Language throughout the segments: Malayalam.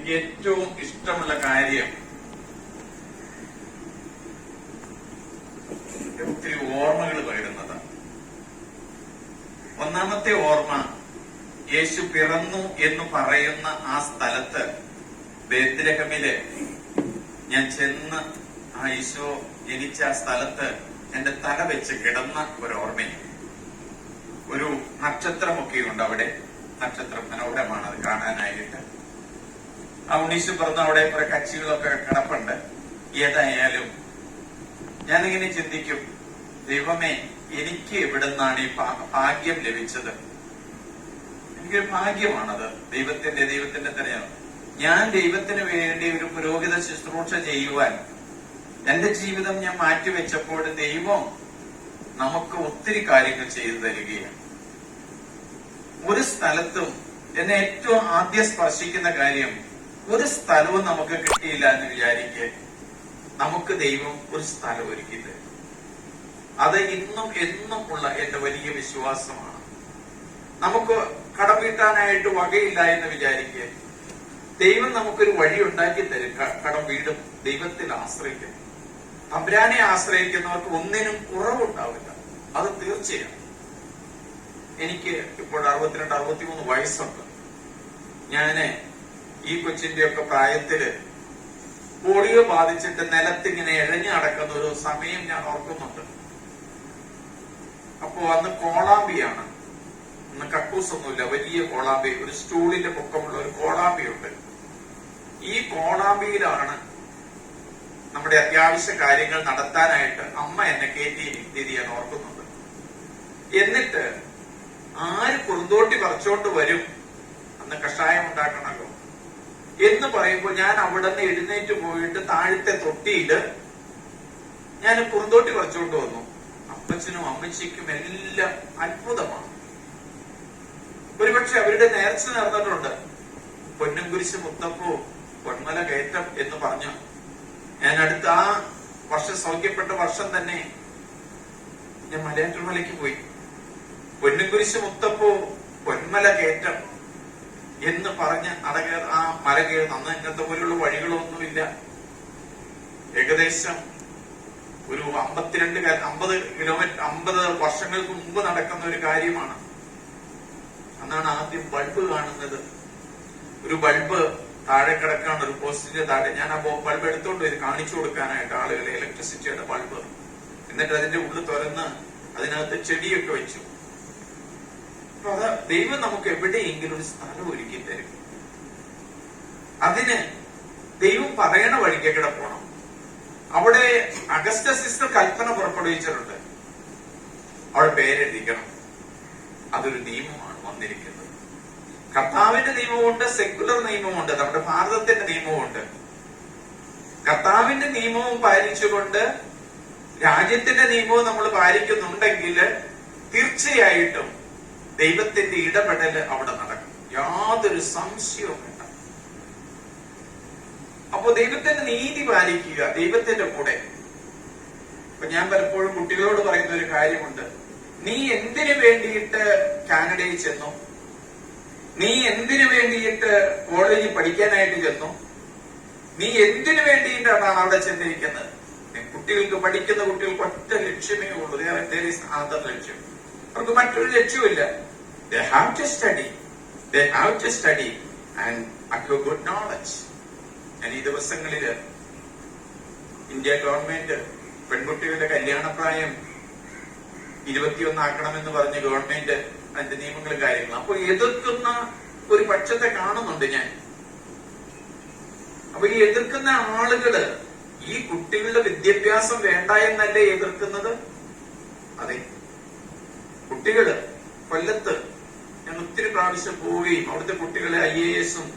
എനിക്ക് ഏറ്റവും ഇഷ്ടമുള്ള കാര്യം ഒത്തിരി ഓർമ്മകൾ പകരുന്നതാണ്. ഒന്നാമത്തെ ഓർമ്മ, യേശു പിറന്നു എന്ന് പറയുന്ന ആ സ്ഥലത്ത് ബേത്ലഹേമില് ഞാൻ ചെന്ന് ആ ഈശോ ജനിച്ച ആ സ്ഥലത്ത് എന്റെ തല വെച്ച് കിടന്ന ഒരു ഓർമ്മയാണ്. ഒരു നക്ഷത്രമൊക്കെയുണ്ട് അവിടെ. നക്ഷത്രം മനോഹരമാണ് അത് കാണാനായിട്ട്. ആ ഉണ്ണീശു പറഞ്ഞ അവിടെ കുറെ കച്ചികളൊക്കെ കിടപ്പുണ്ട്. ഏതായാലും ഞാനിങ്ങനെ ചിന്തിക്കും, ദൈവമേ, എനിക്ക് എവിടുന്നാണ് ഈ ഭാഗ്യം ലഭിച്ചത്? എനിക്കൊരു ഭാഗ്യമാണത്. ദൈവത്തിന്റെ തന്നെയാണ്. ഞാൻ ദൈവത്തിന് വേണ്ടി ഒരു പുരോഹിത ശുശ്രൂഷ ചെയ്യുവാൻ എന്റെ ജീവിതം ഞാൻ മാറ്റിവെച്ചപ്പോൾ ദൈവം നമുക്ക് ഒത്തിരി കാര്യങ്ങൾ ചെയ്തു തരികയാണ്. ഒരു സ്ഥലത്തും എന്നെ ഏറ്റവും ആദ്യം സ്പർശിക്കുന്ന കാര്യം, ഒരു സ്ഥലവും നമുക്ക് കിട്ടിയില്ല എന്ന് വിചാരിക്കെ നമുക്ക് ദൈവം ഒരു സ്ഥലം ഒരുക്കി തരും. അത് ഇന്നും എന്നും ഉള്ള എന്റെ വലിയ വിശ്വാസമാണ്. നമുക്ക് കടം വീട്ടാനായിട്ട് വകയില്ല എന്ന് വിചാരിക്കെ ദൈവം നമുക്കൊരു വഴി ഉണ്ടാക്കി തരും. കടം വീടും. ദൈവത്തിൽ ആശ്രയിക്കുന്നു. തമ്പുരാനെ ആശ്രയിക്കുന്നവർക്ക് ഒന്നിനും കുറവുണ്ടാവില്ല. അത് തീർച്ചയാണ്. എനിക്ക് ഇപ്പോൾ 62-63 വയസ്സുണ്ട്. ഞാന് ഈ കൊച്ചിന്റെ ഒക്കെ പ്രായത്തില് പോളിയോ ബാധിച്ചിട്ട് നിലത്തിങ്ങനെ എഴഞ്ഞു നടക്കുന്ന ഒരു സമയം ഞാൻ ഓർക്കുന്നുണ്ട്. അപ്പോ അന്ന് കോളാമ്പിയാണ്. അന്ന് കക്കൂസൊന്നുമില്ല. വലിയ കോളാമ്പി, ഒരു സ്റ്റൂളിന്റെ പൊക്കമുള്ള ഒരു കോളാമ്പിയുണ്ട്. ഈ കോളാമ്പിയിലാണ് നമ്മുടെ അത്യാവശ്യ കാര്യങ്ങൾ നടത്താനായിട്ട് അമ്മ എന്നെ കയറ്റി ഞാൻ ഓർക്കുന്നുണ്ട്. എന്നിട്ട് ആര് കുറുന്തോട്ടി പറിച്ചോണ്ട് വരും, അന്ന് കഷായം ഉണ്ടാക്കണമല്ലോ എന്ന് പറയുമ്പോൾ ഞാൻ അവിടെ നിന്ന് എഴുന്നേറ്റ് പോയിട്ട് താഴത്തെ തൊട്ടിയില് ഞാൻ കുറുന്തോട്ടി പറിച്ചോണ്ട് വന്നു. അപ്പച്ചനും അമ്മച്ചിക്കും എല്ലാം അത്ഭുതമാണ്. ഒരുപക്ഷെ അവരുടെ നേർച്ച നടന്നിട്ടുണ്ട്. പൊന്നും കുരിശ് മുത്തപ്പൂ പൊന്മല കയറ്റം എന്ന് പറഞ്ഞു. ഞാൻ അടുത്ത ആ വർഷം സൗഖ്യപ്പെട്ട വർഷം തന്നെ ഞാൻ മലയാറ്റൂർമലയ്ക്ക് പോയി. പൊന്നും കുരിശ് മുത്തപ്പൂ പൊന്മല കയറ്റം എന്ന് പറഞ്ഞ് ആ മല കയറി. അന്ന് ഇങ്ങനത്തെ പോലുള്ള വഴികളൊന്നുമില്ല. ഏകദേശം ഒരു 50 കിലോമീറ്റർ 50 വർഷങ്ങൾക്ക് മുമ്പ് നടക്കുന്ന ഒരു കാര്യമാണ്. അന്നാണ് ആദ്യം ബൾബ് കാണുന്നത്. ഒരു ബൾബ് താഴെ കിടക്കാണ്, ഒരു പോസ്റ്റിന്റെ താഴെ. ഞാൻ ആ ബൾബ് എടുത്തോണ്ട് വരും കാണിച്ചു കൊടുക്കാനായിട്ട് ആളുകളെ, ഇലക്ട്രിസിറ്റിയുടെ ബൾബ്. എന്നിട്ട് അതിന്റെ ഉള്ളിൽ തുറന്ന് അതിനകത്ത് ചെടിയൊക്കെ വെച്ചു. അപ്പൊ അത് ദൈവം നമുക്ക് എവിടെയെങ്കിലും ഒരു സ്ഥലം ഒരുക്കി തരും. അതിന് ദൈവം പറയണ വഴിക്കേക്കിടെ പോണം. അവിടെ അഗസ്റ്റ സിസ്റ്റർ കൽപ്പന പുറപ്പെടുവിച്ചിട്ടുണ്ട്. അവിടെ പേരെഴുതിക്കണം. അതൊരു നിയമമാണ് വന്നിരിക്കുന്നത്. കർത്താവിന്റെ നിയമമുണ്ട്, സെക്കുലർ നിയമമുണ്ട്, നമ്മുടെ ഭാരതത്തിന്റെ നിയമമുണ്ട്. കർത്താവിന്റെ നിയമവും പാലിച്ചുകൊണ്ട് രാജ്യത്തിന്റെ നിയമവും നമ്മൾ പാലിക്കുന്നുണ്ടെങ്കിൽ തീർച്ചയായിട്ടും ദൈവത്തിന്റെ ഇടപെടൽ അവിടെ നടക്കും. യാതൊരു സംശയവും വേണ്ട. അപ്പോ ദൈവത്തിന്റെ നീതി പാലിക്കുക, ദൈവത്തിന്റെ കൂടെ. അപ്പൊ ഞാൻ പലപ്പോഴും കുട്ടികളോട് പറയുന്ന ഒരു കാര്യമുണ്ട്. നീ എന്തിനു വേണ്ടിയിട്ട് കാനഡയിൽ ചെന്നു? നീ എന്തിനു വേണ്ടിയിട്ട് കോളേജിൽ പഠിക്കാനായിട്ട് ചെന്നു? നീ എന്തിനു വേണ്ടിയിട്ടാണ് അവിടെ ചെന്നിരിക്കുന്നത്? കുട്ടികൾക്ക്, പഠിക്കുന്ന കുട്ടികൾക്ക് ഒറ്റ ലക്ഷ്യമേ ഉള്ളൂ. ലക്ഷ്യം. അവർക്ക് മറ്റൊരു ലക്ഷ്യമില്ല. They have to study. They have to study and acquire good knowledge. ഞാൻ ഈ ദിവസങ്ങളില് ഇന്ത്യ ഗവൺമെന്റ് പെൺകുട്ടികളുടെ കല്യാണപ്രായം 21 ആക്കണമെന്ന് പറഞ്ഞ് ഗവൺമെന്റ് അതിന്റെ നിയമങ്ങളും കാര്യങ്ങളും. അപ്പൊ എതിർക്കുന്ന ഒരു പക്ഷത്തെ കാണുന്നുണ്ട് ഞാൻ. അപ്പൊ ഈ എതിർക്കുന്ന ആളുകള് ഈ കുട്ടികളുടെ വിദ്യാഭ്യാസം വേണ്ട എന്നല്ലേ എതിർക്കുന്നത്? അതെ. കുട്ടികള് കൊല്ലത്ത് ഞാൻ ഒത്തിരി പ്രാവശ്യം പോവുകയും അവിടുത്തെ കുട്ടികളെ IAS-ഉം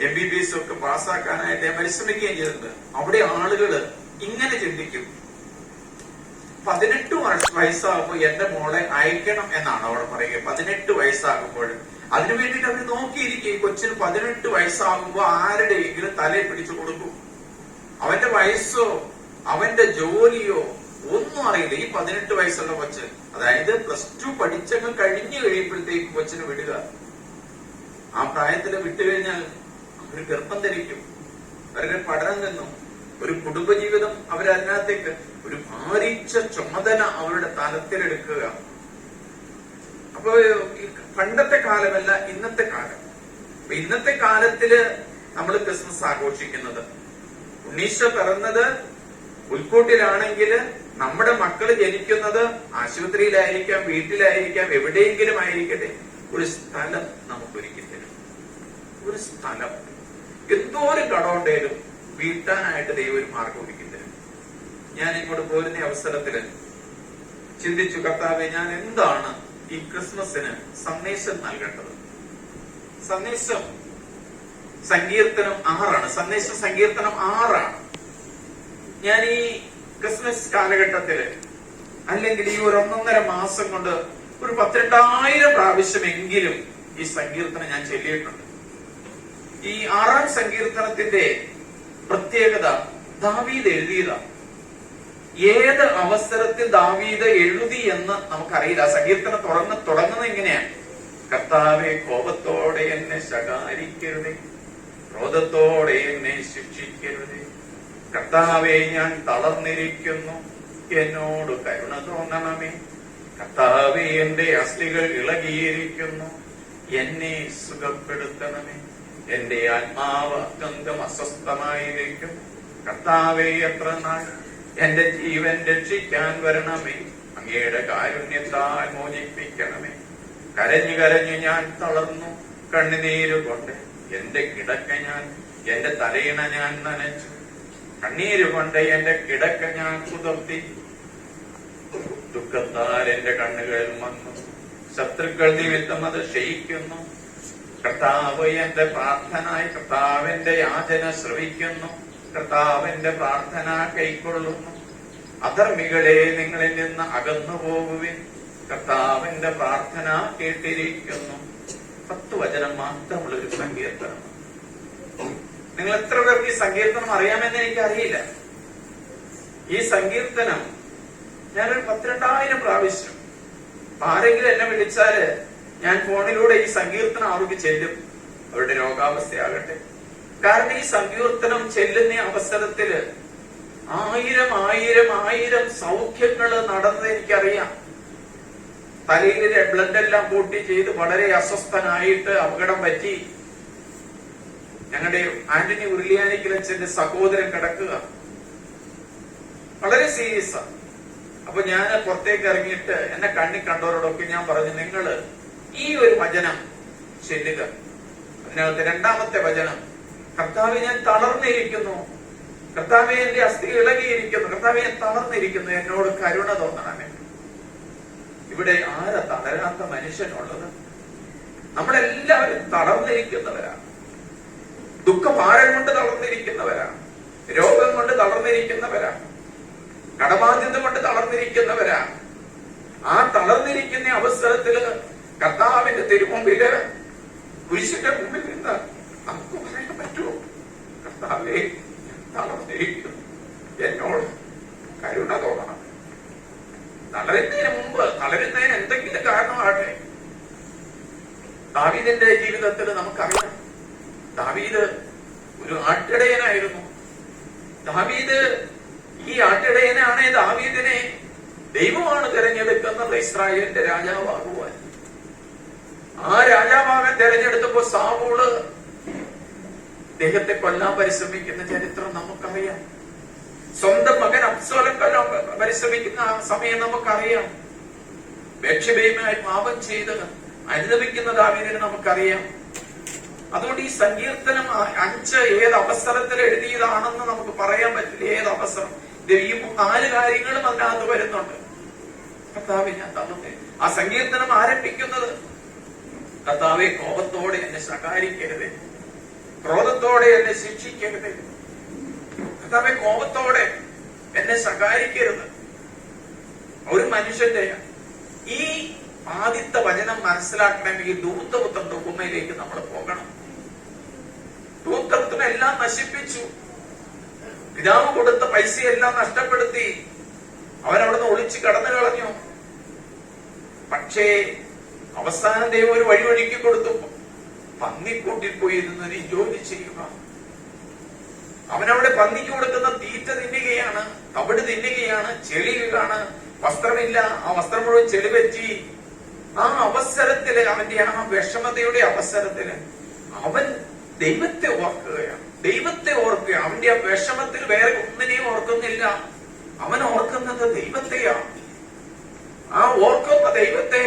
MBBS-ഉം ഒക്കെ പാസ്സാക്കാനായിട്ട് ഞാൻ പരിശ്രമിക്കുകയും ചെയ്തിട്ടുണ്ട്. അവിടെ ആളുകള് ഇങ്ങനെ ചിന്തിക്കും, 18 വയസ്സാകുമ്പോൾ എന്റെ മോളെ അയക്കണം എന്നാണ് അവിടെ പറയുക. 18 വയസ്സാകുമ്പോൾ അതിനു വേണ്ടിയിട്ട് അവർ നോക്കിയിരിക്കും. ഈ കൊച്ചിന് 18 വയസ്സാകുമ്പോൾ ആരുടെയെങ്കിലും തലയെ പിടിച്ചു കൊടുക്കും. അവന്റെ വയസ്സോ അവന്റെ ജോലിയോ ഒന്നും അറിയില്ല. ഈ 18 വയസ്സുള്ള കൊച്ച്, അതായത് +2 പഠിച്ചൊക്കെ കഴിഞ്ഞു കഴിയുമ്പോഴത്തേക്ക് കൊച്ചിന് വിടുക. ആ പ്രായത്തില് വിട്ടുകഴിഞ്ഞാൽ ഒരു ഗർഭം ധരിക്കും, അവരുടെ പഠനം നിന്നും ഒരു കുടുംബജീവിതം അവരതിനകത്തേക്ക് ഒരു ഭാരിച്ച ചുമതല അവരുടെ തലത്തിലെടുക്കുക. അപ്പൊ പണ്ടത്തെ കാലമല്ല ഇന്നത്തെ കാലം. ഇന്നത്തെ കാലത്തില് നമ്മൾ ക്രിസ്മസ് ആഘോഷിക്കുന്നത്, ഉണ്ണീശോ പിറന്നത് പുൽക്കൂട്ടിലാണെങ്കിൽ നമ്മുടെ മക്കള് ജനിക്കുന്നത് ആശുപത്രിയിലായിരിക്കാം, വീട്ടിലായിരിക്കാം, എവിടെയെങ്കിലും ആയിരിക്കട്ടെ, ഒരു സ്ഥലം നമുക്ക് ഒരുക്കി തരും. ഒരു സ്ഥലം എന്തോ ഒരു കടമുണ്ടേലും വീട്ടാനായിട്ട് ദൈവം ഒരു മാർഗം ഒരുക്കി തരും. ഞാൻ ഇങ്ങോട്ട് പോരുന്ന അവസരത്തില് ചിന്തിച്ചു, കർത്താവെ, ഞാൻ എന്താണ് ഈ ക്രിസ്മസിന് സന്ദേശം നൽകേണ്ടത്? സന്ദേശം സങ്കീർത്തനം 6 സന്ദേശം സങ്കീർത്തനം 6. ഞാൻ ഈ ക്രിസ്മസ് കാലഘട്ടത്തില് അല്ലെങ്കിൽ ഈ ഒരു 1.5 മാസം കൊണ്ട് ഒരു 10,000 പ്രാവശ്യമെങ്കിലും ഈ സങ്കീർത്തനം ഞാൻ ചൊല്ലിയിട്ടുണ്ട്. ഈ 6 സങ്കീർത്തനത്തിന്റെ പ്രത്യേകത ദാവീദ് എഴുതിയതാണ്. ഏത് അവസരത്തിൽ ദാവീദ് എഴുതി എന്ന് നമുക്കറിയില്ല. സങ്കീർത്തനം തുടങ്ങുന്നത് ഇങ്ങനെയാണ്: കർത്താവെ, കോപത്തോടെ എന്നെ ശകാരിക്കരുതേ, ക്രോധത്തോടെ എന്നെ ശിക്ഷിക്കരുതേ. കർത്താവെ, ഞാൻ തളർന്നിരിക്കുന്നു, എന്നോട് കരുണ തോന്നണമേ. കർത്താവെ, എന്റെ അസ്ഥികൾ ഇളകിയിരിക്കുന്നു, എന്നെ സുഖപ്പെടുത്തണമേ. എന്റെ ആത്മാവ് അത്യന്തം അസ്വസ്ഥമായിരിക്കും. കർത്താവെ, എത്ര നാൾ എന്റെ ജീവൻ രക്ഷിക്കാൻ വരണമേ. അങ്ങയുടെ കാരുണ്യത്താൽ മോചിപ്പിക്കണമേ. കരഞ്ഞു കരഞ്ഞു ഞാൻ തളർന്നു, കണ്ണുനീരുകൊണ്ട് എന്റെ എന്റെ തലയിണ ഞാൻ നനച്ചു. കണ്ണീരുകൊണ്ട് എന്റെ കിടക്ക ഞാൻ കുതിർത്തി. ദുഃഖത്താൽ എന്റെ കണ്ണുകളിൽ വന്നു, ശത്രുക്കൾ നിമിത്തം അത് ക്ഷയിക്കുന്നു. കർത്താവ് എന്റെ പ്രാർത്ഥനയായി കർത്താവിന്റെ യാചന ശ്രവിക്കുന്നു. കർത്താവിന്റെ പ്രാർത്ഥന കൈക്കൊള്ളുന്നു. അധർമ്മികളെ, നിങ്ങളിൽ നിന്ന് അകന്നു പോകുവിൻ. കർത്താവിന്റെ പ്രാർത്ഥന കേട്ടിരിക്കുന്നു. 10 വചനം മാത്രമുള്ള ഒരു സങ്കീർത്തനം. നിങ്ങൾ എത്ര പേർക്ക് ഈ സങ്കീർത്തനം അറിയാമെന്ന് എനിക്കറിയില്ല. ഈ സങ്കീർത്തനം ഞാനൊരു 12,000 പ്രാവശ്യം, ആരെങ്കിലും എന്നെ വിളിച്ചാല് ഞാൻ ഫോണിലൂടെ ഈ സങ്കീർത്തനം അവർക്ക് ചെല്ലും, അവരുടെ രോഗാവസ്ഥയാകട്ടെ. കാരണം ഈ സങ്കീർത്തനം ചെല്ലുന്ന അവസരത്തില് 1000 സൗഖ്യങ്ങള് നടന്നത് എനിക്കറിയാം. തലയിലെ ബ്ലഡ് എല്ലാം കൂട്ടി ചെയ്ത് വളരെ അസ്വസ്ഥനായിട്ട് അപകടം പറ്റി ഞങ്ങളുടെ ആന്റണി ഉരുളിയാനിക്കലച്ചന്റെ സഹോദരൻ കിടക്കുക, വളരെ സീരിയസ് ആണ്. അപ്പൊ ഞാൻ പുറത്തേക്ക് ഇറങ്ങിയിട്ട് എന്നെ കണ്ണി കണ്ടവരോടൊക്കെ ഞാൻ പറഞ്ഞു, നിങ്ങള് ഈ ഒരു വചനം ചെല്ലുക. അതിനകത്ത് 2ാമത്തെ വചനം, കർത്താവെ, ഞാൻ തളർന്നിരിക്കുന്നു, കർത്താവെ, എന്റെ അസ്ഥി ഇളകിയിരിക്കുന്നു, കർത്താവെ, ഞാൻ തളർന്നിരിക്കുന്നു, എന്നോട് കരുണ തോന്നണമേ. ഇവിടെ ആരാ തളരാത്ത മനുഷ്യനുള്ളത്? നമ്മളെല്ലാവരും തളർന്നിരിക്കുന്നവരാണ്. ദുഃഖഭാരം കൊണ്ട് തളർന്നിരിക്കുന്നവരാണ്, രോഗം കൊണ്ട് തളർന്നിരിക്കുന്നവരാണ്, കടബാധ്യത കൊണ്ട് തളർന്നിരിക്കുന്നവരാണ്. ആ തളർന്നിരിക്കുന്ന അവസരത്തില് കർത്താവിന്റെ തിരുമുമ്പില്, കുരിശിന്റെ മുമ്പിൽ നിന്ന് നമുക്ക് പറയാൻ പറ്റുമോ, കർത്താവേ, തളർന്നിരിക്കുന്നു, എന്നോട് കരുണ തോന്നണം. തളരുന്നതിന് എന്തെങ്കിലും കാരണമാകട്ടെ. ദാവീദിന്റെ ജീവിതത്തിൽ നമുക്കറിയാം, ദാവീദ് ഒരു ആട്ടിടയനായിരുന്നു. ദാവീദ് ഈ ആട്ടിടയനാണ് ദാവീദിനെ ദൈവമാണ് തിരഞ്ഞെടുക്കുന്നത് ഇസ്രായേലിന്റെ രാജാവാകുവാൻ. ആ രാജാവാകാൻ തിരഞ്ഞെടുത്തപ്പോ സാവൂള് അദ്ദേഹത്തെ കൊല്ലാൻ പരിശ്രമിക്കുന്ന ചരിത്രം നമുക്കറിയാം. സ്വന്തം മകൻ അബ്സോലം കൊല്ലാൻ പരിശ്രമിക്കുന്ന സമയം നമുക്കറിയാം. ബത്ശേബയുമായി പാപം ചെയ്ത് അനുദപിക്കുന്ന ദാവീദിനെ നമുക്കറിയാം. അതുകൊണ്ട് ഈ സങ്കീർത്തനം 5 ഏത് അവസരത്തിൽ എഴുതിയതാണെന്ന് നമുക്ക് പറയാൻ പറ്റില്ല. ഏത് അവസരം, ഈ 4 കാര്യങ്ങളും അതിനകത്ത് വരുന്നുണ്ട്. കർത്താവെ, ഞാൻ തളർന്നു. ആ സങ്കീർത്തനം ആരംഭിക്കുന്നത്, കർത്താവെ, കോപത്തോടെ എന്നെ ശകാരിക്കരുത്, ക്രോധത്തോടെ എന്നെ ശിക്ഷിക്കരുത്. കർത്താവെ, കോപത്തോടെ എന്നെ ശകാരിക്കരുത്. ഒരു മനുഷ്യന്റെ ഈ ആദ്യത്തെ വചനം മനസ്സിലാക്കണമെങ്കിൽ ധൂർത്തപുത്രന്റെ ഉപമയിലേക്ക് നമ്മൾ പോകണം. ധൂർത്തപുത്രനെല്ലാം നശിപ്പിച്ചു, പിതാവ് കൊടുത്ത പൈസയെല്ലാം നഷ്ടപ്പെടുത്തി, അവനവിടുന്ന് ഒളിച്ച് കടന്നു കളഞ്ഞു. പക്ഷേ അവസാനം ദൈവം ഒരു വഴി ഒരുക്കി കൊടുത്തു. പന്നിക്കൂട്ടിൽ പോയിരുന്ന് നീ ജോലി ചെയ്യുക. അവനവിടെ പന്നിക്ക് കൊടുക്കുന്ന തീറ്റ തിന്നുകയാണ്, തവിട് തിന്നുകയാണ്, ചെളിയാണ്, വസ്ത്രമില്ല, ആ വസ്ത്രം മുഴുവൻ ചെളി പറ്റി. ആ അവസരത്തില്, അവന്റെ ആ വിഷമതയുടെ അവസരത്തില് അവൻ ദൈവത്തെ ഓർക്കുകയാണ്. ദൈവത്തെ ഓർക്കുക. അവന്റെ ആ വിഷമത്തിൽ വേറെ ഒന്നിനെയും ഓർക്കുന്നില്ല. അവൻ ഓർക്കുന്നത് ദൈവത്തെയാണ്. ആ ഓർക്കുന്ന ദൈവത്തെ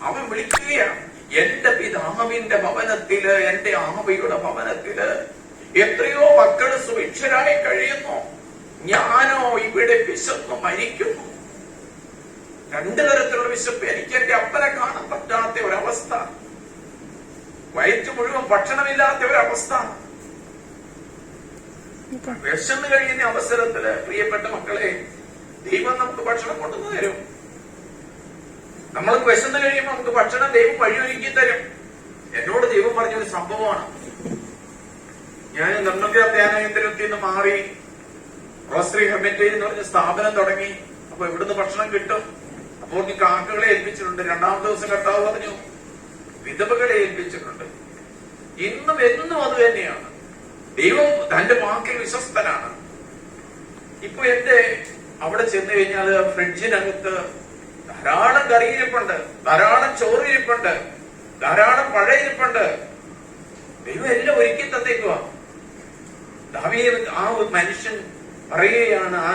അവൻ വിളിക്കുകയാണ്. എന്റെ പിതാവിന്റെ ഭവനത്തില്, എന്റെ ആമയുടെ ഭവനത്തില് എത്രയോ മക്കള് സുഭിക്ഷരായി കഴിയുന്നു, ഞാനോ ഇവിടെ വിശന്നു മരിക്കുന്നു. രണ്ടു തരത്തിലുള്ള വിശപ്പ്. എനിക്ക് എന്റെ അപ്പനെ കാണാൻ പറ്റാത്ത ഒരവസ്ഥ, വയറ്റ് മുഴുവൻ ഭക്ഷണമില്ലാത്ത ഒരവസ്ഥ, വിശന്ന് കഴിയുന്ന അവസരത്തില് പ്രിയപ്പെട്ട മക്കളെ, ദൈവം നമുക്ക് ഭക്ഷണം കൊണ്ടുവന്ന് തരും. നമ്മൾക്ക് വിശന്ന് കഴിയുമ്പോൾ നമുക്ക് ഭക്ഷണം ദൈവം വഴിയൊരുക്കി തരും. എന്നോട് ദൈവം പറഞ്ഞൊരു സംഭവമാണ്. ഞാൻ നിർണ്ണയ ധ്യാന കേന്ദ്രത്തിൽ നിന്ന് മാറി റോസറി ഹെർമിറ്റേജ് എന്ന് പറഞ്ഞ സ്ഥാപനം തുടങ്ങി. അപ്പൊ ഇവിടുന്ന് ഭക്ഷണം കിട്ടും. അപ്പോൾ നീ കാക്കകളെ ഏൽപ്പിച്ചിട്ടുണ്ട്. രണ്ടാമത്തെ ദിവസം കർത്താവ് പറഞ്ഞു വിധവകളെ ഏൽപ്പിച്ചിട്ടുണ്ട്. ഇന്നും എന്നും അത് തന്നെയാണ്. ദൈവം തന്റെ വാക്കിൽ വിശ്വസ്തനാണ്. ഇപ്പൊ എന്റെ അവിടെ ചെന്ന് കഴിഞ്ഞാൽ ഫ്രിഡ്ജിനകത്ത് ധാരാളം കറിയിരിപ്പുണ്ട്, ധാരാളം ചോറിരിപ്പുണ്ട്, ധാരാളം പഴയിരിപ്പുണ്ട്. ദൈവം എല്ലാം ഒരുക്കി തന്നേക്കുക. ദാവീദ്, ആ ഒരു മനുഷ്യൻ പറയുകയാണ്, ആ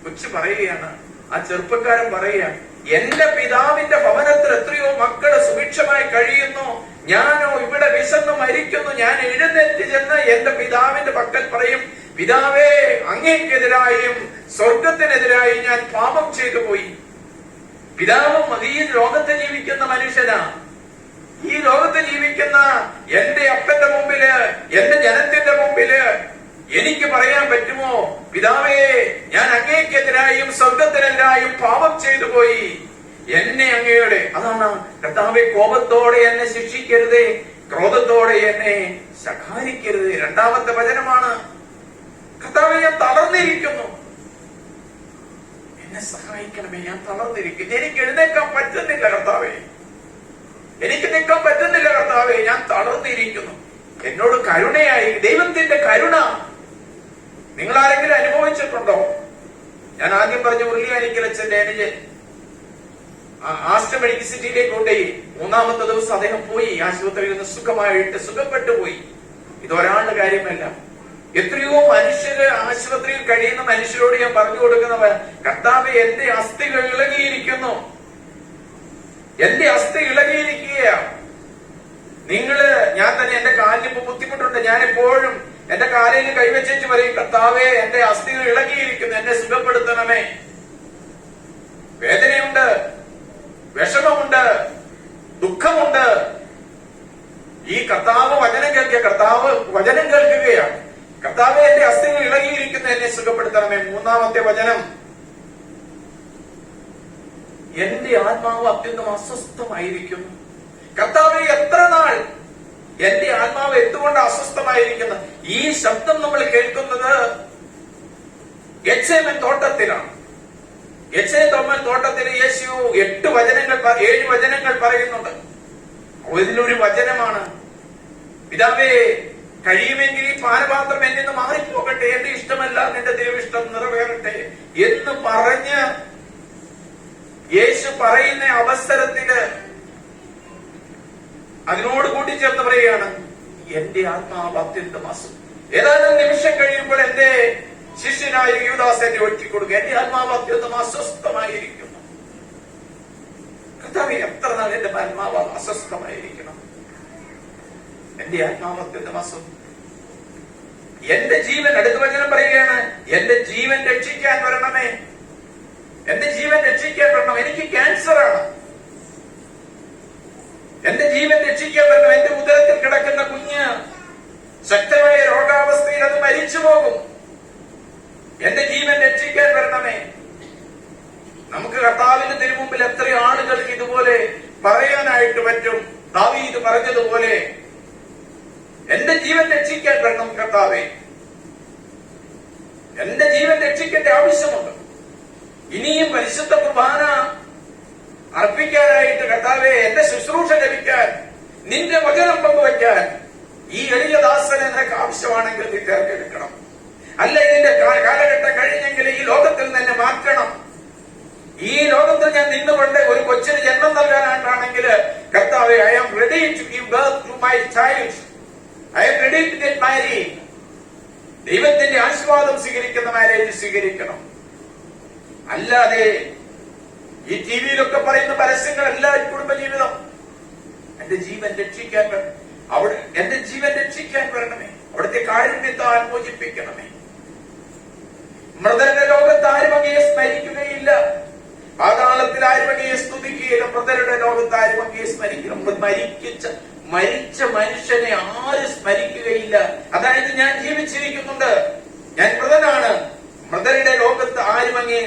കൊച്ചു പറയുകയാണ്, ആ ചെറുപ്പക്കാരൻ പറയുകയാണ്, എന്റെ പിതാവിന്റെ ഭവനത്തിൽ എത്രയോ മക്കള് സുഭിക്ഷമായി കഴിയുന്നു, ഞാനോ ഇവിടെ വിശന്നു മരിക്കുന്നു. ഞാൻ എഴുന്നേറ്റ് ചെന്ന് എന്റെ പിതാവിന്റെ പക്കൽ പറയും, പിതാവേ, അങ്ങേക്കെതിരായും സ്വർഗത്തിനെതിരായി ഞാൻ പാപം ചെയ്തു പോയി. പിതാവും ഈ ലോകത്ത് ജീവിക്കുന്ന മനുഷ്യനാ. ഈ ലോകത്ത് ജീവിക്കുന്ന എന്റെ അപ്പന്റെ മുമ്പില്, എന്റെ ജനത്തിന്റെ മുമ്പില് എനിക്ക് പറയാൻ പറ്റുമോ, പിതാവേ, ഞാൻ അങ്ങേക്കെതിരായും സ്വർഗത്തിനെതിരായും പാപം ചെയ്തു പോയി, എന്നെ അങ്ങയുടെ, അതാണ് കർത്താവേ, കോപത്തോടെ എന്നെ ശിക്ഷിക്കരുതേ, ക്രോധത്തോടെ എന്നെ ശകാരിക്കരുത്. രണ്ടാമത്തെ വചനമാണ്. കർത്താവേ, ഞാൻ തളർന്നിരിക്കുന്നു, എന്നെ സഹായിക്കണമേ, ഞാൻ തളർന്നിരിക്കുന്നു, എനിക്ക് എഴുന്നേക്കാൻ പറ്റുന്നില്ല കർത്താവേ, എനിക്ക് നിൽക്കാൻ പറ്റുന്നില്ല കർത്താവേ, ഞാൻ തളർന്നിരിക്കുന്നു. എന്നോട് കരുണയായി. ദൈവത്തിന്റെ കരുണ നിങ്ങൾ ആരെങ്കിലും അനുഭവിച്ചിട്ടുണ്ടോ? ഞാൻ ആദ്യം പറഞ്ഞ ഉരുളിയാനിക്കലച്ചന്റെ അനുജൻ ആസ്റ്റർ മെഡിക്കൽ സിറ്റിയിലേക്ക് കൊണ്ടുപോയി. മൂന്നാമത്തെ ദിവസം അദ്ദേഹം പോയി. ആശുപത്രിയിൽ നിന്ന് സുഖമായിട്ട് സുഖപ്പെട്ടു പോയി. ഇതൊരാളുടെ കാര്യമല്ല. എത്രയോ മനുഷ്യര് ആശുപത്രിയിൽ കഴിയുന്ന മനുഷ്യരോട് ഞാൻ പറഞ്ഞു കൊടുക്കുന്നവ, കർത്താവേ, എന്റെ അസ്ഥികൾ ഇളകിയിരിക്കുന്നു, എന്റെ അസ്ഥി ഇളകിയിരിക്കുകയാണ്. നിങ്ങള്, ഞാൻ തന്നെ എന്റെ കാലിന് ഇപ്പൊ ബുദ്ധിമുട്ടുണ്ട്, ഞാൻ എപ്പോഴും എന്റെ കാലിൽ കൈവച്ചു പറയും, കർത്താവേ, എന്റെ അസ്ഥികൾ ഇളകിയിരിക്കുന്നു, എന്നെ സുഖപ്പെടുത്തണമേ. വേദനയുണ്ട്, വിഷമമുണ്ട്, ദുഃഖമുണ്ട്. ഈ കർത്താവ് വചനം കേൾക്കുക, കർത്താവ് വചനം കേൾക്കുകയാണ്. കർത്താവേ, എന്റെ അസ്ഥികൾ ഇളകിയിരിക്കുന്നു, എന്നെ സുഖപ്പെടുത്തണമേ. മൂന്നാമത്തെ വചനം, എന്റെ ആത്മാവ് അത്യന്തം അസ്വസ്ഥമായിരിക്കുന്നു. കർത്താവേ, എത്ര നാൾ എന്റെ ആത്മാവ് എന്തുകൊണ്ട് അസ്വസ്ഥമായിരിക്കുന്നു? ഈ ശബ്ദം നമ്മൾ കേൾക്കുന്നത് ഗെത്സേമൻ തോട്ടത്തിലാണ്. ഗെത്സേമൻ തോട്ടത്തിൽ യേശു 7 വചനങ്ങൾ പറയുന്നുണ്ട്. ഇതിലൊരു വചനമാണ്, പിതാവേ, കഴിയുമെങ്കിൽ ഈ പാനപാത്രം എന്നിൽ നിന്ന് മാറിപ്പോകട്ടെ, എന്റെ ഇഷ്ടമല്ല നിന്റെ തിരുവിഷ്ടം നിറവേറട്ടെ എന്ന് പറഞ്ഞ് യേശു പറയുന്ന അവസരത്തില് അതിനോട് കൂട്ടിച്ചേർന്ന് പറയുകയാണ്, എന്റെ ആത്മാവ് അത്യന്തം ഏതാനും നിമിഷം കഴിയുമ്പോൾ എന്റെ ശിഷ്യനായ യൂദാസ് എന്നെ ഒറ്റിക്കൊടുക്കുക. എന്റെ ആത്മാവ് അത്യന്തം അസ്വസ്ഥമായിരിക്കുന്നു. കർത്താവേ, എത്ര നാൾ എന്റെ ആത്മാവ് അസ്വസ്ഥമായിരിക്കണം? എന്റെ ആത്മാവ് അത്യന്തം എന്റെ ജീവൻ, അടുത്ത വചനം പറയുകയാണ്, എന്റെ ജീവൻ രക്ഷിക്കാൻ വരണമേ, എന്റെ ജീവൻ രക്ഷിക്കാൻ വരണം. എനിക്ക് ക്യാൻസറാണ്, എന്റെ ജീവൻ രക്ഷിക്കാൻ വരണം. എന്റെ ഉദരത്തിൽ കിടക്കുന്ന കുഞ്ഞ് ശക്തമായ രോഗാവസ്ഥയിൽ അത് മരിച്ചു പോകും. എന്റെ ജീവൻ രക്ഷിക്കാൻ വരണമേ. നമുക്ക് കർത്താവിന്റെ തിരുമുമ്പിൽ എത്ര ആളുകൾക്ക് ഇതുപോലെ പറയാനായിട്ട് പറ്റും. ദാവീദ് പറഞ്ഞതുപോലെ, എന്റെ ജീവൻ രക്ഷിക്കാൻ വരണം കർത്താവേ, എന്റെ ജീവൻ രക്ഷിക്കേണ്ട ആവശ്യമുണ്ട്. ഇനിയും പരിശുദ്ധ കുർബാന അർപ്പിക്കാനായിട്ട് കർത്താവേ, എന്റെ ശുശ്രൂഷ ലഭിക്കാൻ, നിന്റെ വചനം പങ്കുവയ്ക്കാൻ ഈ എളിയ ദാസനെ നിനക്ക് ആവശ്യമാണെങ്കിൽ നീ തിരഞ്ഞെടുക്കണം. അല്ല, ഇതിന്റെ കാലഘട്ടം കഴിഞ്ഞെങ്കിൽ ഈ ലോകത്തിൽ തന്നെ മാറ്റണം. ഈ ലോകത്തിൽ ഞാൻ നിന്നുകൊണ്ട് ഒരു കൊച്ചിന് ജന്മം നൽകാനായിട്ടാണെങ്കിൽ കർത്താവേ, I am ready to give birth to my child, I am ready to get married. ദൈവത്തിന്റെ ആശീർവാദം സ്വീകരിക്കുന്ന മാരേജ് സ്വീകരിക്കണം. അല്ലാതെ ഈ ടിവിയിലൊക്കെ പറയുന്ന പരസ്യങ്ങളല്ല കുടുംബജീവിതം. എന്റെ ജീവൻ രക്ഷിക്കാൻ എന്റെ ജീവൻ രക്ഷിക്കാൻ വരണമേ, അവിടുത്തെ കാരുണ്യത്താൽ മോചിപ്പിക്കണമേ. മൃതരുടെ ലോകത്ത് ആരും അങ്ങയെ സ്മരിക്കുകയില്ല, പാതാളത്തിൽ ആരും അങ്ങയെ സ്തുതിക്കുകയില്ല. മൃതരുടെ ലോകത്ത് ആരും അങ്ങയെ സ്മരിക്കണം. മരിച്ച മനുഷ്യനെ ആരും സ്മരിക്കുകയില്ല. അതായത് ഞാൻ ജീവിച്ചിരിക്കുന്നുണ്ട്, ഞാൻ മൃതനാണ്. മൃതരുടെ ലോകത്ത് ആരും അങ്ങയെ,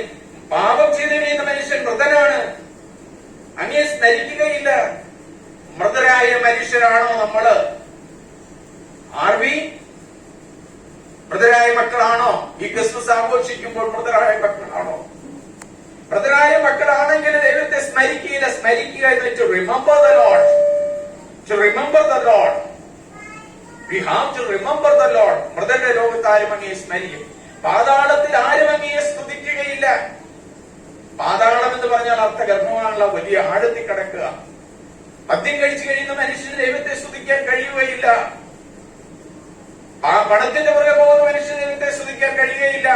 പാപം ചെയ്ത് കഴിയുന്ന മനുഷ്യൻ മൃതനാണ്, അങ്ങയെ സ്മരിക്കുകയില്ല. മൃതരായ മനുഷ്യരാണോ നമ്മള്? മൃതരായ മക്കളാണോ? ഈ ക്രിസ്മസ് ആഘോഷിക്കുമ്പോൾ മൃതരായ മക്കളാണോ? മൃതരായ മക്കളാണെങ്കിൽ ദൈവത്തെ സ്മരിക്കുകയില്ല. സ്മരിക്കുക എന്ന് വെച്ചാൽ remember the Lord. To remember the Lord. We have to remember the Lord. മൃതരുടെ ലോകത്ത് ആരും അങ്ങയെ സ്മരിക്കും. പാതാളത്തിൽ ആരും അങ്ങയെ സ്തുതിക്കുകയില്ല. പാതാളം എന്ന് പറഞ്ഞാൽ അർത്ഥഗർഭമാണല്ലോ, വലിയ ആഴത്തിൽ കിടക്കുക. മദ്യം കഴിച്ചു കഴിയുന്ന മനുഷ്യന് ദൈവത്തെ സ്തുതിക്കാൻ കഴിയുകയില്ല. ആ പണത്തിന്റെ പുറകെ പോകുന്ന മനുഷ്യന് ദൈവത്തെ സ്തുതിക്കാൻ കഴിയുകയില്ല.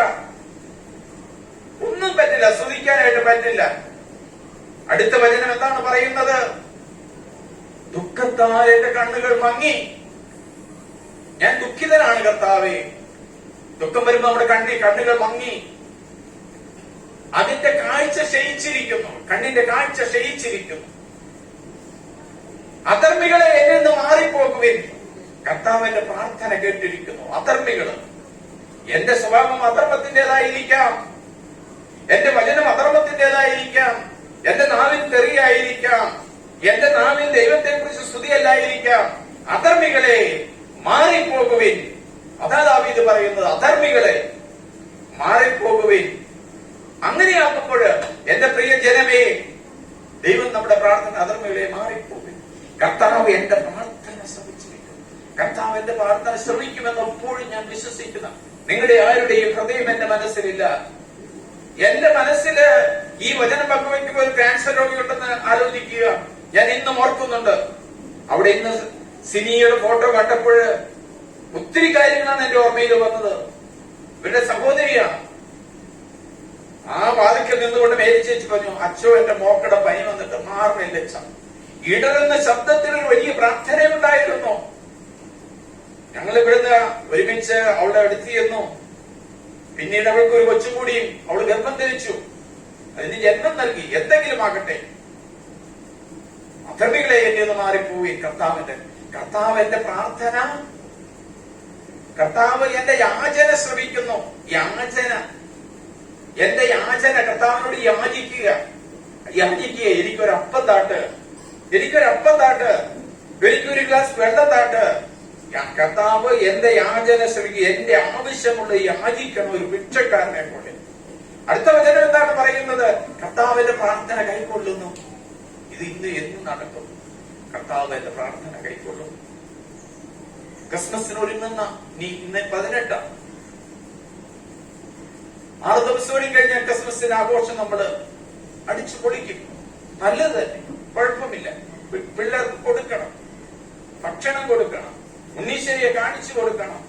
ഒന്നും പറ്റില്ല, സ്തുതിക്കാനായിട്ട് പറ്റില്ല. അടുത്ത വചനം എന്താണ് പറയുന്നത്? ദുഃഖത്താൽ എന്റെ കണ്ണുകൾ മങ്ങി, ഞാൻ ദുഃഖിതനാണ് കർത്താവേ. ദുഃഖം വരുമ്പോ നമ്മുടെ കണ്ണുകൾ മങ്ങി, അതിന്റെ കാഴ്ച ക്ഷയിച്ചിരിക്കുന്നു, കണ്ണിന്റെ കാഴ്ച ക്ഷയിച്ചിരിക്കുന്നു. അധർമ്മികളെ എന്നിൽ നിന്ന് മാറിപ്പോകുവിൻ. കർത്താവിന്റെ പ്രാർത്ഥന കേട്ടിരിക്കുന്നു. അധർമ്മികള്, എന്റെ സ്വഭാവം അധർമ്മത്തിന്റേതായിരിക്കാം, എന്റെ വചനം അധർമ്മത്തിന്റേതായിരിക്കാം, എന്റെ നാവിൻ തെറിയായിരിക്കാം, എന്റെ നാവിൻ ദൈവത്തെ കുറിച്ച് സ്തുതിയല്ലായിരിക്കാം. അധർമ്മികളെ മാറിപ്പോകുവിൻ. അതാ ദാവീദ് പറയുന്നത്, അധർമ്മികളെ മാറിപ്പോകുവിൻ. അങ്ങനെയാകുമ്പോൾ എന്റെ പ്രിയ ജനമേ, ദൈവം നമ്മുടെ പ്രാർത്ഥന, അധർമ്മികളെ മാറിപ്പോകുവിൻ. കർത്താവ് എന്റെ പ്രാർത്ഥന ശ്രമിച്ചിരിക്കുന്നു. കർത്താവ് എന്റെ പ്രാർത്ഥന ശ്രമിക്കുമെന്ന് എപ്പോഴും ഞാൻ വിശ്വസിക്കുന്ന നിങ്ങളുടെ ആരുടെയും ഹൃദയം എന്റെ മനസ്സിലില്ല. എന്റെ മനസ്സില് ഈ വചനം പങ്കുവയ്ക്കുമ്പോൾ ഒരു ക്യാൻസർ രോഗിയുണ്ടെന്ന് ആലോചിക്കുക. ഞാൻ ഇന്നും ഓർക്കുന്നുണ്ട്. അവിടെ ഇന്ന് സിനിയുടെ ഫോട്ടോ കണ്ടപ്പോൾ ഒത്തിരി കാര്യങ്ങളാണ് എന്റെ ഓർമ്മയിൽ വന്നത്. ഇവരുടെ സഹോദരിയാണ്. ആ വാതിക്കൽ നിന്നുകൊണ്ട് മേരി ചേച്ചി പറഞ്ഞു, അച്ഛോ എന്റെ മോക്കടെ പനി വന്നിട്ട് മാറുന്നില്ല. ഇടറുന്ന ശബ്ദത്തിൽ ഒരു വലിയ പ്രാർത്ഥനയുണ്ടായിരുന്നു. ഞങ്ങൾ ഇവിടുന്ന് ഒരുമിച്ച് അവളുടെ അടുത്ത് ചെന്നു. പിന്നീട് അവൾക്ക് ഒരു കൊച്ചും കൂടിയും അവൾ ഗർഭം ധരിച്ചു, അതിന് ജന്മം നൽകി. എന്തെങ്കിലും ആകട്ടെ, അധർമ്മികളെ എന്നിൽ നിന്ന് മാറിപ്പോയി. കർത്താവ് എന്റെ പ്രാർത്ഥന, കർത്താവ് എന്റെ യാചന ശ്രമിക്കുന്നു. എന്റെ യാചന കർത്താവിനോട് യാചിക്കുക. എനിക്കൊരപ്പം താട്ട്, എനിക്കൊരു ഗ്ലാസ് വെള്ളം താട്ട്. കർത്താവ് എന്റെ യാചന ശ്രമിക്കുക. എന്റെ ആവശ്യമുള്ള യാചിക്കണം, ഒരു ഭിക്ഷക്കാരനെ പോലെ. അടുത്ത വചനം എന്താണ് പറയുന്നത്? കർത്താവിന്റെ പ്രാർത്ഥന കൈക്കൊള്ളുന്നു. ഇത് ഇന്ന് എന്നും നടക്കും. കർത്താവ് എന്റെ പ്രാർത്ഥന കൈക്കൊള്ളുന്നു. ക്രിസ്മസിന് ഒരുങ്ങുന്ന ഇന്ന് 18 6 ദിവസം കൂടി കഴിഞ്ഞാൽ ക്രിസ്മസിന്റെ ആഘോഷം നമ്മള് അടിച്ചു പൊളിക്കും. നല്ലത് തന്നെ, കുഴപ്പമില്ല. പിള്ളേർക്ക് കൊടുക്കണം, ഭക്ഷണം കൊടുക്കണം, ഉണ്ണീശ്വരിയെ കാണിച്ചു കൊടുക്കണം,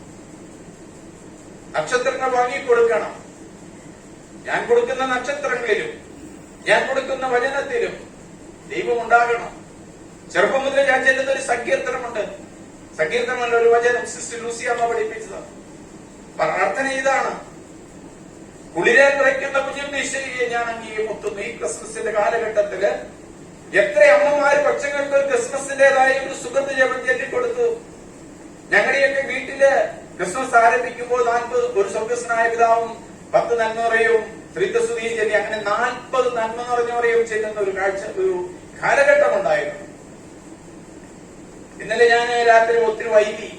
നക്ഷത്രങ്ങൾ വാങ്ങിക്കൊടുക്കണം. ഞാൻ കൊടുക്കുന്ന നക്ഷത്രങ്ങളിലും ഞാൻ കൊടുക്കുന്ന വചനത്തിലും ദൈവം ഉണ്ടാകണം. ചെറുപ്പം മുതൽ ഞാൻ ചെല്ലുന്ന ഒരു സങ്കീർത്തനമുണ്ട്. സങ്കീർത്തനമല്ല, ഒരു വചനം സിസ്റ്റർ ലൂസിയമ്മ പഠിപ്പിച്ചത്. പ്രാർത്ഥന ഇതാണ്: കുളിരാൻ വിറയ്ക്കുന്ന കുഞ്ഞിന്റെ ഈശ്വരിയെ ഞാൻ അങ്ങേ മുത്തുന്നു. ഈ ക്രിസ്മസിന്റെ കാലഘട്ടത്തില് എത്ര അമ്മമാര് കൊച്ചുങ്ങൾക്ക് ഒരു ക്രിസ്മസിന്റേതായ ഒരു സുഗന്ധ ജപം ചൊല്ലിക്കൊടുത്തു. ഞങ്ങളുടെയൊക്കെ വീട്ടില് ക്രിസ്മസ് ആരംഭിക്കുമ്പോൾ 40 ഒരു സ്വർഗസ്വനായ പിതാവും 10 നന്മ പറയും ശ്രീതസ്തുതിയും ചൊല്ലി അങ്ങനെ 40 നന്മ നിറഞ്ഞു പറയും ചെല്ലുന്ന ഒരു കാലഘട്ടം ഉണ്ടായിരുന്നു. ഇന്നലെ ഞാൻ രാത്രി ഒത്തിരി വൈകി.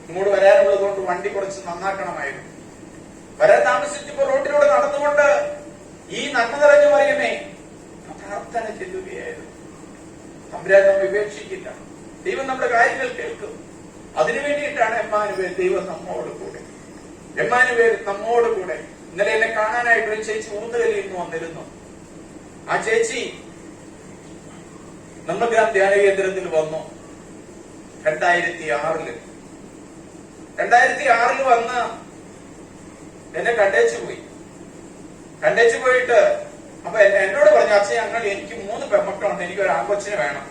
ഇങ്ങോട്ട് വരാനുള്ളത് കൊണ്ട് വണ്ടി കുറച്ച് നന്നാക്കണമായിരുന്നു. വരാൻ താമസിച്ചപ്പോൾ റോഡിലൂടെ നടന്നുകൊണ്ട് ഈ നന്മ നിറഞ്ഞു പറയുമേ പ്രാർത്ഥന ചെല്ലുകയായിരുന്നു. തമ്പുരാൻ നമ്മെ ഉപേക്ഷിക്കില്ല. ദൈവം നമ്മുടെ കാര്യങ്ങൾ കേൾക്കും. അതിനു വേണ്ടിയിട്ടാണ് എമ്മാനുവേൽ, ദൈവം നമ്മോട് കൂടെ. എമ്മാനുവേൽ നമ്മോട് കൂടെ. ഇന്നലെ എന്നെ കാണാനായിട്ട് ഒരു ചേച്ചി ഊന്നുകലിൽ നിന്ന് വന്നിരുന്നു. ആ ചേച്ചി നന്മഗ്രാം ധ്യാന കേന്ദ്രത്തിൽ വന്നു 2006 വന്ന് എന്നെ കണ്ടേച്ചു പോയിട്ട് അപ്പൊ എന്നോട് പറഞ്ഞു, അച്ഛൻ എനിക്ക് 3 പെമ്മക്കളുണ്ട്, എനിക്ക് ഒരു ആൺകൊച്ചിനെ വേണം.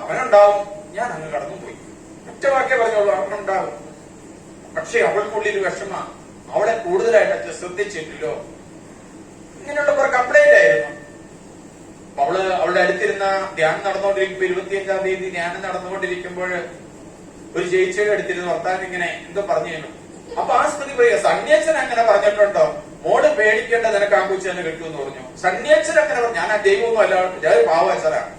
അവനുണ്ടാവും. ഞാൻ അങ്ങ് കടന്നുപോയി. ഒറ്റവാക്കേ പറഞ്ഞോളൂ, അവനുണ്ടാവും. പക്ഷെ അവൾക്കുള്ളിൽ വിഷമ, അവളെ കൂടുതലായിട്ട് അച്ഛൻ ശ്രദ്ധിച്ചിട്ടില്ലോ. ഇങ്ങനെയുള്ള കുറെ കംപ്ലൈന്റ് ആയിരുന്നു. അവളുടെ അടുത്തിരുന്ന ധ്യാനം നടന്നുകൊണ്ടിരിക്കുമ്പോ 25-ാം തീയതി ധ്യാനം നടന്നുകൊണ്ടിരിക്കുമ്പോൾ ഒരു ചേച്ചിയുടെ അടുത്തിരുന്ന് വർത്താനം ഇങ്ങനെ എന്തോ പറഞ്ഞിരുന്നു. അപ്പൊ ആ സ്മൃതി പറയുക, സണ്ണിയച്ഛൻ അങ്ങനെ പറഞ്ഞിട്ടുണ്ടോ, മോള് പേടിക്കേണ്ട, നിനക്ക് ആൺകുച്ചി തന്നെ കിട്ടുമെന്ന് പറഞ്ഞു. സണ്ണിയച്ഛൻ അങ്ങനെ പറഞ്ഞു. ഞാൻ ആ ദൈവമൊന്നും അല്ല, ഞാൻ പാവച്ചനാണ്,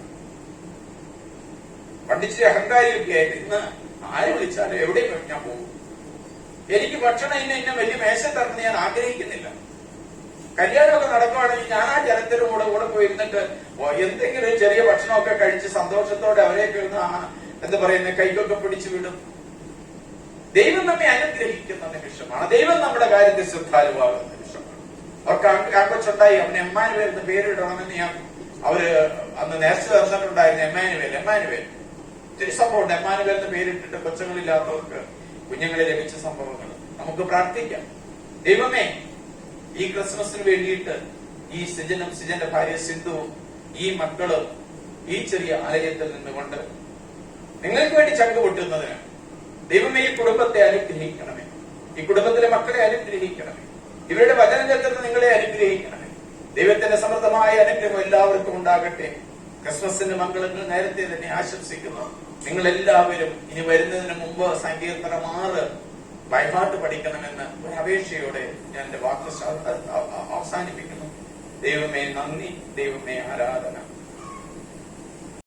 പണ്ടിച്ചിരി അഹങ്കാരിയൊക്കെ ആയിട്ട്. ഇന്ന് ആര് വിളിച്ചാലും എവിടെയും ഞാൻ പോകും. എനിക്ക് ഭക്ഷണം ഇന്ന വലിയ മേശ തരണം ഞാൻ ആഗ്രഹിക്കുന്നില്ല. കല്യാണമൊക്കെ നടക്കുവാണെങ്കിൽ ഞാൻ ആ ജനത്തിന്റെ കൂടെ പോയി ഇരുന്നിട്ട് എന്തെങ്കിലും ഒരു ചെറിയ ഭക്ഷണമൊക്കെ കഴിച്ച് സന്തോഷത്തോടെ അവരെയൊക്കെ എന്താ പറയുന്നത്, കൈകൊക്കെ പിടിച്ചു വിടും. ദൈവം നമ്മെ അനുഗ്രഹിക്കുന്ന നിമിഷമാണ്. ദൈവം നമ്മുടെ കാര്യത്തിൽ ശ്രദ്ധാലുവാകുന്ന നിമിഷമാണ്. അവർക്ക് ആൺകൊച്ചുണ്ടായി, അവന് എമ്മാനുവേൽ എന്ന് പേരിടണമെന്ന് അവര് അന്ന് നേർച്ച തന്നിട്ടുണ്ടായിരുന്നു. എമ്മാനുവേൽ ഒത്തിരി സംഭവമുണ്ട്. എമ്മാനുവേൽ എന്ന് പേരിട്ടിട്ട് കൊച്ചുങ്ങളില്ലാത്തവർക്ക് കുഞ്ഞുങ്ങളെ ലഭിച്ച സംഭവങ്ങൾ നമുക്ക് പ്രാർത്ഥിക്കാം. ദൈവമേ, ഈ ക്രിസ്മസിന് വേണ്ടിയിട്ട് ഈ സിജന്റെ ഭാര്യ സിന്ധുവും ഈ മക്കളും ഈ ചെറിയ ആലയത്തിൽ നിന്നുകൊണ്ട് നിങ്ങൾക്ക് വേണ്ടി ചങ്ക് പൊട്ടുന്നതിന് ദൈവമേ ഈ കുടുംബത്തെ അനുഗ്രഹിക്കണമേ. ഈ കുടുംബത്തിലെ മക്കളെ അനുഗ്രഹിക്കണമേ. ഇവരുടെ വചനം കേൾക്കുന്ന നിങ്ങളെ അനുഗ്രഹിക്കണമേ. ദൈവത്തിന്റെ സമൃദ്ധമായ അനുഗ്രഹം എല്ലാവർക്കും ഉണ്ടാകട്ടെ. ക്രിസ്മസിന്റെ മംഗളങ്ങൾ നേരത്തെ തന്നെ ആശംസിക്കുന്നു. നിങ്ങൾ എല്ലാവരും ഇനി വരുന്നതിന് മുമ്പ് സങ്കീർത്തനം 6 ബൈഹാർട്ട് പഠിക്കണമെന്ന് ഒരു അപേക്ഷയോടെ ഞാൻ എന്റെ വാക്ക് അവസാനിപ്പിക്കുന്നു. ദൈവമേ നന്ദി, ദൈവമേ ആരാധന.